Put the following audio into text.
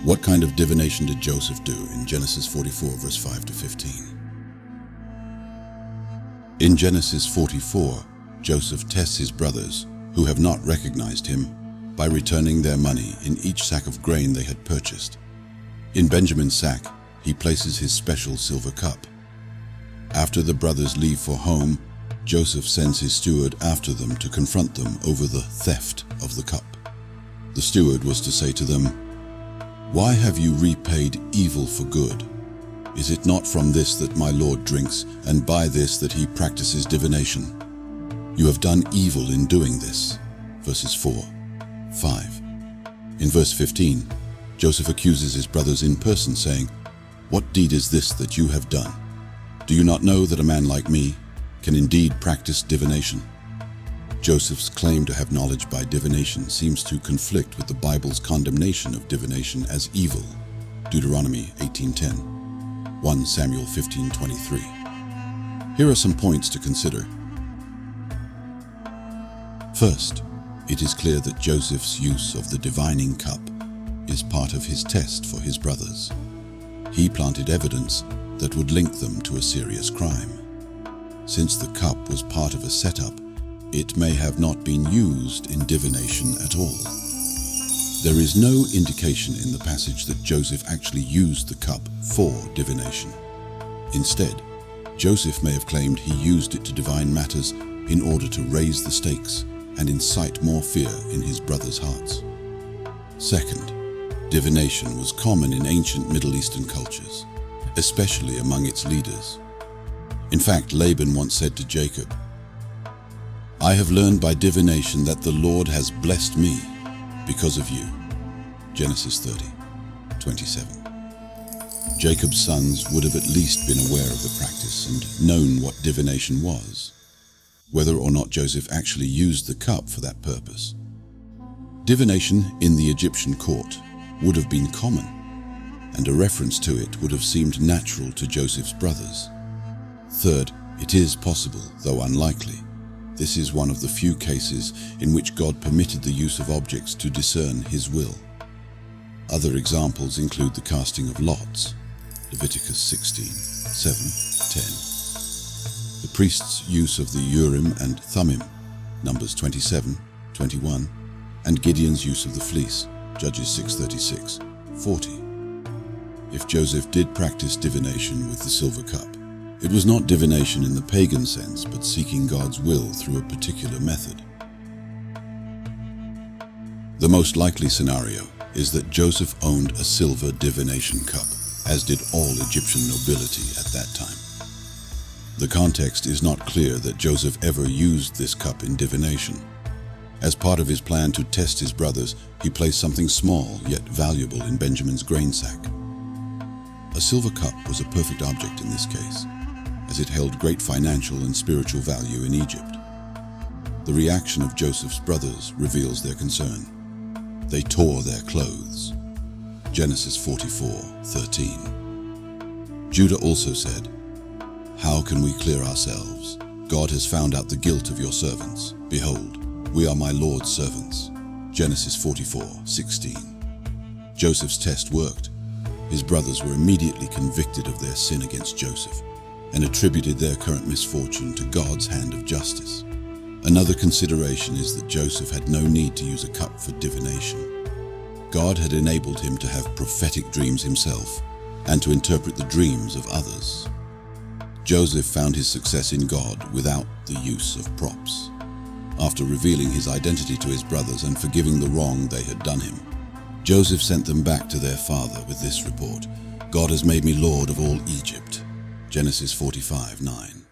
What kind of divination did Joseph do in Genesis 44, verse 5 to 15? In Genesis 44, Joseph tests his brothers, who have not recognized him, by returning their money in each sack of grain they had purchased. In Benjamin's sack, he places his special silver cup. After the brothers leave for home, Joseph sends his steward after them to confront them over the theft of the cup. The steward was to say to them, "Why have you repaid evil for good? Is it not from this that my Lord drinks, and by this that he practices divination? You have done evil in doing this." Verses 4, 5. In verse 15, Joseph accuses his brothers in person, saying, "What deed is this that you have done? Do you not know that a man like me can indeed practice divination?" Joseph's claim to have knowledge by divination seems to conflict with the Bible's condemnation of divination as evil, Deuteronomy 18:10, 1 Samuel 15:23. Here are some points to consider. First, it is clear that Joseph's use of the divining cup is part of his test for his brothers. He planted evidence that would link them to a serious crime. Since the cup was part of a setup, it may have not been used in divination at all. There is no indication in the passage that Joseph actually used the cup for divination. Instead, Joseph may have claimed he used it to divine matters in order to raise the stakes and incite more fear in his brothers' hearts. Second, divination was common in ancient Middle Eastern cultures, especially among its leaders. In fact, Laban once said to Jacob, "I have learned by divination that the Lord has blessed me because of you." Genesis 30:27. Jacob's sons would have at least been aware of the practice and known what divination was, whether or not Joseph actually used the cup for that purpose. Divination in the Egyptian court would have been common, and a reference to it would have seemed natural to Joseph's brothers. Third, it is possible, though unlikely. This is one of the few cases in which God permitted the use of objects to discern his will. Other examples include the casting of lots, Leviticus 16:7, 10. The priest's use of the Urim and Thummim, Numbers 27, 21, and Gideon's use of the fleece, Judges 6:36, 40. If Joseph did practice divination with the silver cup, it was not divination in the pagan sense, but seeking God's will through a particular method. The most likely scenario is that Joseph owned a silver divination cup, as did all Egyptian nobility at that time. The context is not clear that Joseph ever used this cup in divination. As part of his plan to test his brothers, he placed something small yet valuable in Benjamin's grain sack. A silver cup was a perfect object in this case, as it held great financial and spiritual value in Egypt. The reaction of Joseph's brothers reveals their concern. They tore their clothes. Genesis 44:13. Judah also said, "How can we clear ourselves? God has found out the guilt of your servants. Behold, we are my Lord's servants." Genesis 44:16. Joseph's test worked. His brothers were immediately convicted of their sin against Joseph and attributed their current misfortune to God's hand of justice. Another consideration is that Joseph had no need to use a cup for divination. God had enabled him to have prophetic dreams himself and to interpret the dreams of others. Joseph found his success in God without the use of props. After revealing his identity to his brothers and forgiving the wrong they had done him, Joseph sent them back to their father with this report: "God has made me Lord of all Egypt." Genesis 45:9.